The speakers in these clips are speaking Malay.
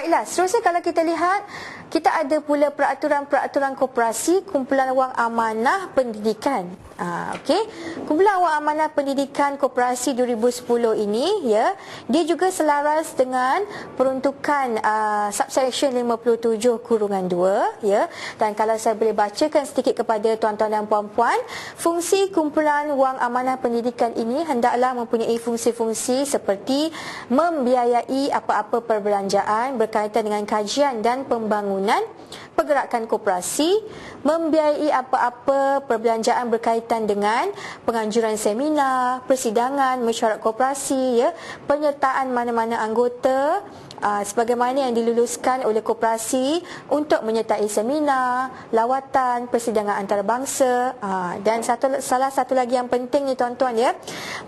Baiklah, seterusnya kalau kita lihat, kita ada pula peraturan-peraturan koperasi kumpulan wang amanah pendidikan. Okey, kumpulan wang amanah pendidikan koperasi 2010 ini, ya, dia juga selaras dengan peruntukan subsection 57/2, ya. Dan kalau saya boleh bacakan sedikit kepada tuan-tuan dan puan-puan, fungsi kumpulan wang amanah pendidikan ini hendaklah mempunyai fungsi-fungsi seperti membiayai apa-apa perbelanjaan berkaitan dengan kajian dan pembangunan pergerakan koperasi, membiayai apa-apa perbelanjaan berkaitan dengan penganjuran seminar, persidangan, mesyuarat koperasi, ya, penyertaan mana-mana anggota sebagaimana yang diluluskan oleh koperasi untuk menyertai seminar, lawatan, persidangan antarabangsa, dan salah satu lagi yang penting ni tuan-tuan, ya,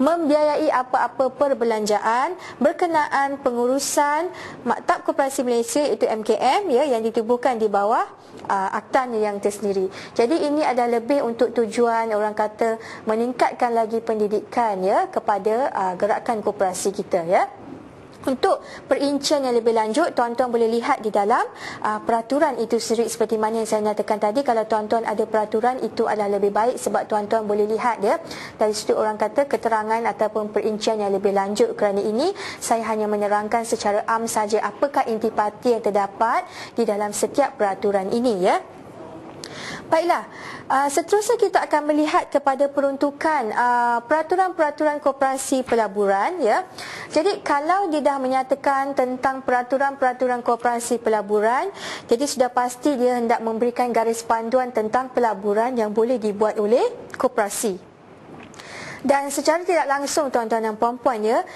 membiayai apa-apa perbelanjaan berkenaan pengurusan Maktab Koperasi Malaysia iaitu MKM, ya, yang ditubuhkan di bawah akta yang tersendiri. Jadi ini adalah lebih untuk tujuan orang kata meningkatkan lagi pendidikan, ya, kepada gerakan koperasi kita, ya. Untuk perincian yang lebih lanjut, tuan-tuan boleh lihat di dalam peraturan itu sendiri. Seperti mana yang saya nyatakan tadi, kalau tuan-tuan ada peraturan, itu adalah lebih baik sebab tuan-tuan boleh lihat, ya, dari sudut orang kata keterangan ataupun perincian yang lebih lanjut. Kerana ini saya hanya menerangkan secara am saja apakah intipati yang terdapat di dalam setiap peraturan ini, ya. Baiklah, seterusnya kita akan melihat kepada peruntukan peraturan-peraturan koperasi pelaburan, ya. Jadi kalau dia dah menyatakan tentang peraturan-peraturan koperasi pelaburan, jadi sudah pasti dia hendak memberikan garis panduan tentang pelaburan yang boleh dibuat oleh koperasi. Dan secara tidak langsung tuan-tuan dan puan-puan, ya,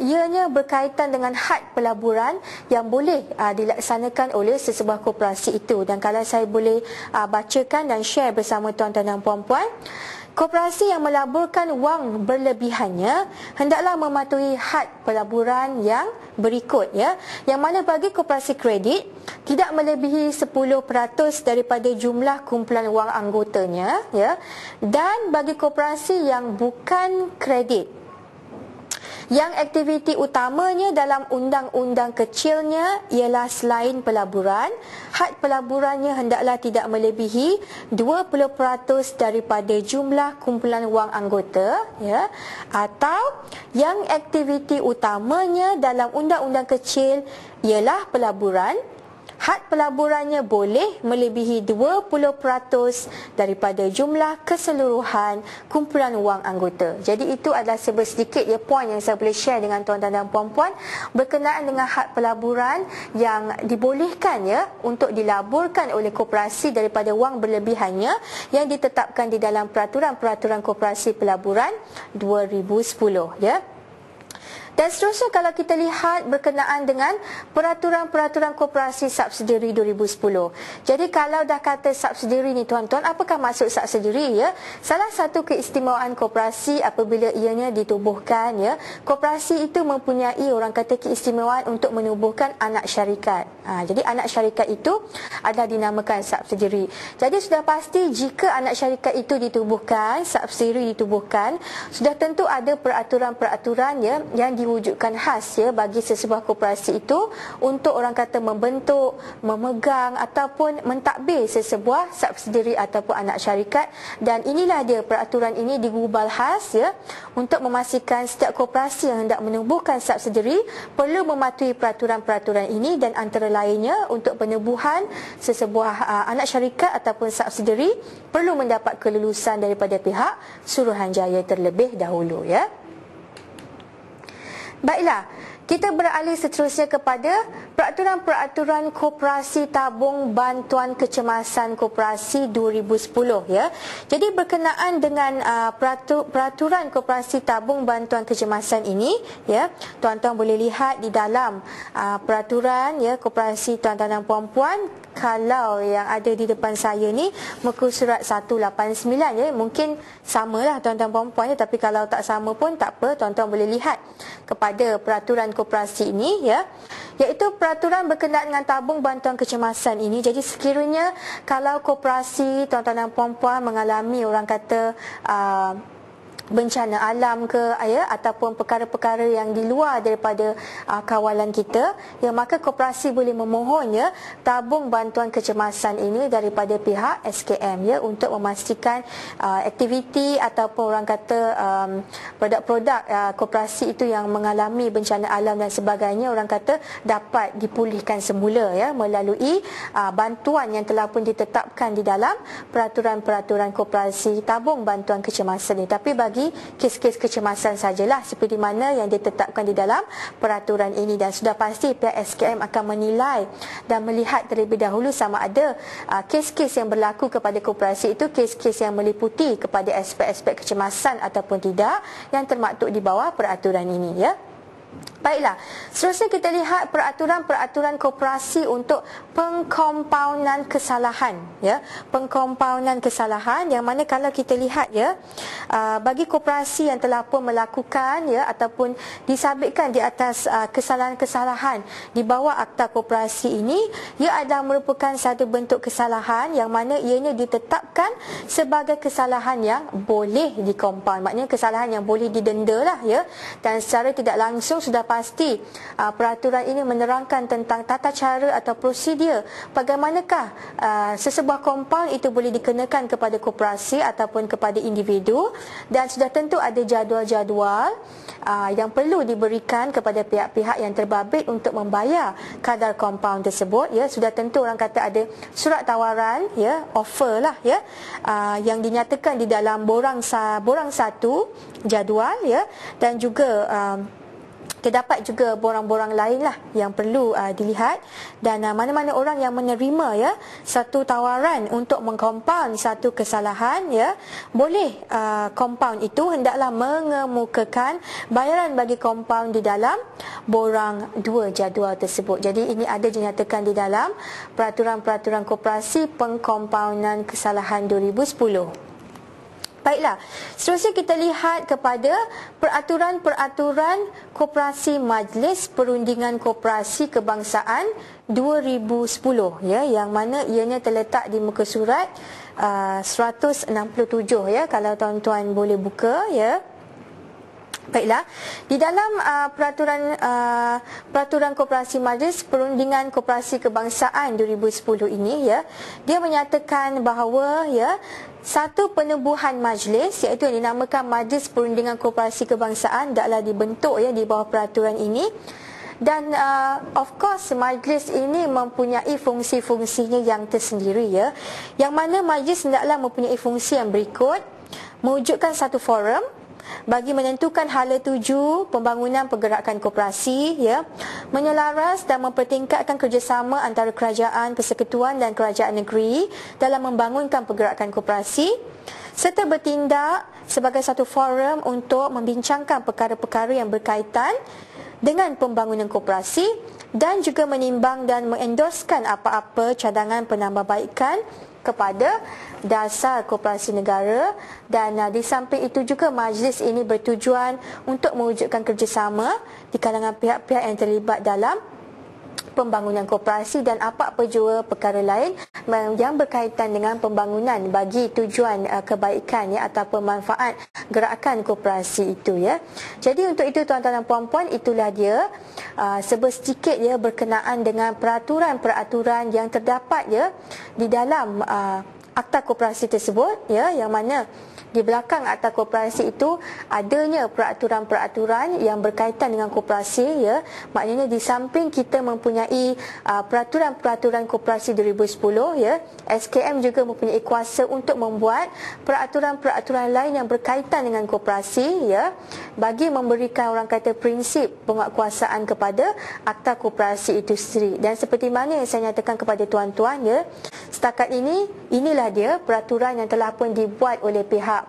ianya berkaitan dengan had pelaburan yang boleh dilaksanakan oleh sesebuah koperasi itu. Dan kalau saya boleh bacakan dan share bersama tuan-tuan dan puan-puan, koperasi yang melaburkan wang berlebihannya hendaklah mematuhi had pelaburan yang berikut, ya. Yang mana bagi koperasi kredit tidak melebihi 10% daripada jumlah kumpulan wang anggotanya, ya. Dan bagi koperasi yang bukan kredit, yang aktiviti utamanya dalam undang-undang kecilnya ialah selain pelaburan, had pelaburannya hendaklah tidak melebihi 20% daripada jumlah kumpulan wang anggota, ya. Atau yang aktiviti utamanya dalam undang-undang kecil ialah pelaburan, had pelaburannya boleh melebihi 20% daripada jumlah keseluruhan kumpulan wang anggota. Jadi itu adalah sedikit, ya, poin yang saya boleh share dengan tuan-tuan dan puan-puan berkenaan dengan had pelaburan yang dibolehkan, ya, untuk dilaburkan oleh koperasi daripada wang berlebihannya yang ditetapkan di dalam peraturan-peraturan koperasi pelaburan 2010, ya. Dan seterusnya kalau kita lihat berkenaan dengan peraturan-peraturan koperasi subsidiari 2010. Jadi kalau dah kata subsidiari ni tuan-tuan, apakah maksud subsidiari, ya? Salah satu keistimewaan koperasi apabila ianya ditubuhkan, ya, koperasi itu mempunyai orang kata keistimewaan untuk menubuhkan anak syarikat. Jadi anak syarikat itu adalah dinamakan subsidiari. Jadi sudah pasti jika anak syarikat itu ditubuhkan, subsidiari ditubuhkan, sudah tentu ada peraturan-peraturan, ya, yang diwujudkan khas, ya, bagi sesebuah koperasi itu untuk orang kata membentuk, memegang ataupun mentadbir sesebuah subsidiari ataupun anak syarikat. Dan inilah dia, peraturan ini digubal khas, ya, untuk memastikan setiap koperasi yang hendak menubuhkan subsidiari perlu mematuhi peraturan-peraturan ini, dan antara lainnya untuk penubuhan sesebuah anak syarikat ataupun subsidiari perlu mendapat kelulusan daripada pihak Suruhanjaya terlebih dahulu, ya. Baiklah, kita beralih seterusnya kepada peraturan-peraturan koperasi tabung bantuan kecemasan koperasi 2010, ya. Jadi berkenaan dengan peraturan koperasi tabung bantuan kecemasan ini, ya, tuan-tuan boleh lihat di dalam peraturan, ya, koperasi tuan-tuan dan puan-puan. Kalau yang ada di depan saya ni muka surat 189, ya, mungkin samalah tuan-tuan puan-puan, ya, tapi kalau tak sama pun tak apa, tuan-tuan boleh lihat kepada peraturan koperasi ini, ya, iaitu peraturan berkenaan dengan tabung bantuan kecemasan ini. Jadi sekiranya kalau koperasi tuan-tuan dan puan-puan mengalami orang kata bencana alam ke ya, ataupun perkara-perkara yang di luar daripada kawalan kita, ya, maka koperasi boleh memohon ya tabung bantuan kecemasan ini daripada pihak SKM ya, untuk memastikan aktiviti ataupun orang kata produk-produk koperasi itu yang mengalami bencana alam dan sebagainya, orang kata dapat dipulihkan semula ya, melalui bantuan yang telah pun ditetapkan di dalam peraturan-peraturan koperasi tabung bantuan kecemasan ini. Tapi bagi kes-kes kecemasan sajalah seperti mana yang ditetapkan di dalam peraturan ini, dan sudah pasti pihak SKM akan menilai dan melihat terlebih dahulu sama ada kes-kes yang berlaku kepada koperasi itu kes-kes yang meliputi kepada aspek-aspek kecemasan ataupun tidak yang termaktub di bawah peraturan ini ya. Baiklah, seterusnya kita lihat peraturan-peraturan koperasi untuk pengkompaunan kesalahan ya. Pengkompaunan kesalahan yang mana kalau kita lihat ya, bagi koperasi yang telah pun melakukan ya ataupun disabitkan di atas kesalahan-kesalahan di bawah akta koperasi ini, ia adalah merupakan satu bentuk kesalahan yang mana ianya ditetapkan sebagai kesalahan yang boleh dikompaun. Maknanya kesalahan yang boleh didenda lah ya, dan secara tidak langsung sudah pasti peraturan ini menerangkan tentang tata cara atau prosedur bagaimanakah sesebuah kompaun itu boleh dikenakan kepada koperasi ataupun kepada individu, dan sudah tentu ada jadual-jadual yang perlu diberikan kepada pihak-pihak yang terbabit untuk membayar kadar kompaun tersebut ya. Sudah tentu orang kata ada surat tawaran ya, offer lah ya, yang dinyatakan di dalam borang 1 jadual ya, dan juga terdapat juga borang-borang lain lah yang perlu dilihat, dan mana-mana orang yang menerima ya satu tawaran untuk mengkompaun satu kesalahan ya, boleh kompaun itu hendaklah mengemukakan bayaran bagi kompaun di dalam borang 2 jadual tersebut. Jadi ini ada dinyatakan di dalam peraturan-peraturan koperasi pengkompaunan kesalahan 2010. Baiklah, seterusnya kita lihat kepada peraturan-peraturan koperasi Majlis Perundingan Koperasi Kebangsaan 2010 ya, yang mana ianya terletak di muka surat 167 ya, kalau tuan-tuan boleh buka ya. Baiklah, di dalam peraturan koperasi Majlis Perundingan Koperasi Kebangsaan 2010 ini ya, dia menyatakan bahawa ya satu penubuhan majlis iaitu yang dinamakan Majlis Perundingan Koperasi Kebangsaan hendaklah dibentuk ya di bawah peraturan ini. Dan of course majlis ini mempunyai fungsi-fungsinya yang tersendiri ya, yang mana majlis hendaklah mempunyai fungsi yang berikut: mewujudkan satu forum bagi menentukan hala tuju pembangunan pergerakan koperasi ya, menyelaras dan mempertingkatkan kerjasama antara kerajaan, persekutuan dan kerajaan negeri dalam membangunkan pergerakan koperasi, serta bertindak sebagai satu forum untuk membincangkan perkara-perkara yang berkaitan dengan pembangunan koperasi, dan juga menimbang dan mengendoskan apa-apa cadangan penambahbaikan kepada dasar koperasi negara. Dan di samping itu juga majlis ini bertujuan untuk mewujudkan kerjasama di kalangan pihak-pihak yang terlibat dalam pembangunan koperasi dan apa-apa jua perkara lain yang berkaitan dengan pembangunan bagi tujuan kebaikan ya ataupun manfaat gerakan koperasi itu ya. Jadi untuk itu tuan-tuan dan puan-puan, itulah dia sedikit ya berkenaan dengan peraturan-peraturan yang terdapat ya di dalam akta koperasi tersebut ya, yang mana di belakang akta koperasi itu adanya peraturan-peraturan yang berkaitan dengan koperasi ya. Maknanya di samping kita mempunyai peraturan-peraturan koperasi 2010 ya, SKM juga mempunyai kuasa untuk membuat peraturan-peraturan lain yang berkaitan dengan koperasi ya, bagi memberikan orang kata prinsip penguatkuasaan kepada akta koperasi itu sendiri. Dan seperti mana yang saya nyatakan kepada tuan-tuan ya, setakat ini inilah dia peraturan yang telah pun dibuat oleh pihak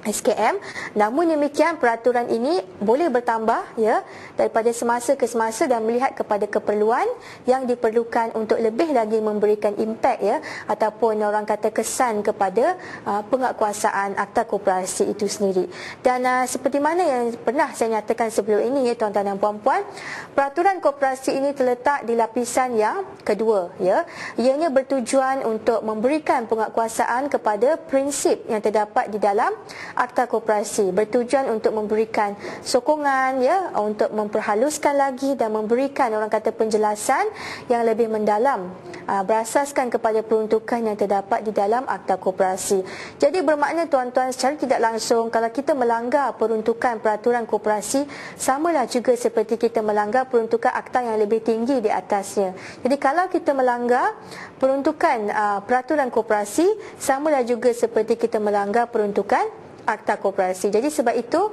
SKM. Namun demikian peraturan ini boleh bertambah ya daripada semasa ke semasa dan melihat kepada keperluan yang diperlukan untuk lebih lagi memberikan impak ya ataupun orang kata kesan kepada penguatkuasaan akta koperasi itu sendiri. Dan seperti mana yang pernah saya nyatakan sebelum ini ya tuan-tuan dan puan-puan, peraturan koperasi ini terletak di lapisan yang kedua ya. Ianya bertujuan untuk memberikan penguatkuasaan kepada prinsip yang terdapat di dalam Akta Koperasi bertujuan untuk memberikan sokongan ya, untuk memperhaluskan lagi dan memberikan orang kata penjelasan yang lebih mendalam berasaskan kepada peruntukan yang terdapat di dalam Akta Koperasi. Jadi bermakna tuan-tuan, secara tidak langsung kalau kita melanggar peruntukan peraturan koperasi, samalah juga seperti kita melanggar peruntukan akta yang lebih tinggi di atasnya. Jadi kalau kita melanggar peruntukan peraturan koperasi, samalah juga seperti kita melanggar peruntukan Akta Koperasi. Jadi sebab itu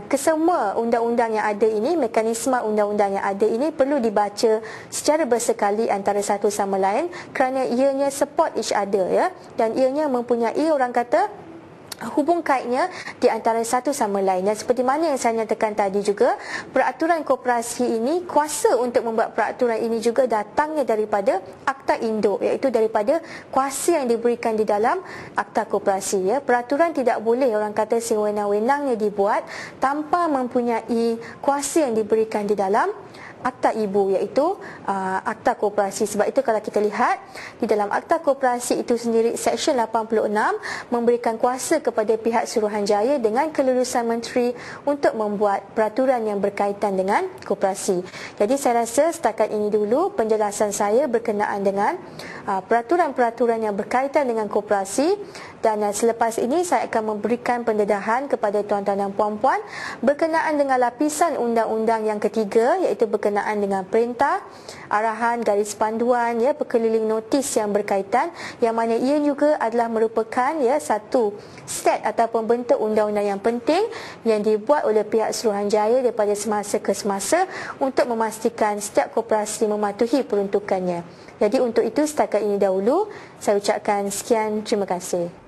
kesemua undang-undang yang ada ini, mekanisme undang-undang yang ada ini perlu dibaca secara bersekali antara satu sama lain kerana ianya support each other ya, dan ianya mempunyai orang kata hubung kaitnya di antara satu sama lain. Dan seperti mana yang saya nyatakan tadi juga, peraturan koperasi ini, kuasa untuk membuat peraturan ini juga datangnya daripada akta induk, iaitu daripada kuasa yang diberikan di dalam Akta Koperasi ya. Peraturan tidak boleh orang kata sewenang-wenangnya dibuat tanpa mempunyai kuasa yang diberikan di dalam Akta Ibu, iaitu Akta Koperasi. Sebab itu kalau kita lihat di dalam Akta Koperasi itu sendiri, Seksyen 86 memberikan kuasa kepada pihak Suruhanjaya dengan kelulusan menteri untuk membuat peraturan yang berkaitan dengan koperasi. Jadi saya rasa setakat ini dulu penjelasan saya berkenaan dengan peraturan-peraturan yang berkaitan dengan koperasi, dan selepas ini saya akan memberikan pendedahan kepada tuan-tuan dan puan-puan berkenaan dengan lapisan undang-undang yang ketiga, iaitu berkenaan dengan perintah, arahan, garis panduan ya, berkeliling notis yang berkaitan, yang mana ia juga adalah merupakan ya satu set ataupun bentuk undang-undang yang penting yang dibuat oleh pihak Suruhanjaya daripada semasa ke semasa untuk memastikan setiap koperasi mematuhi peruntukannya. Jadi untuk itu setakat ini dahulu saya ucapkan sekian, terima kasih.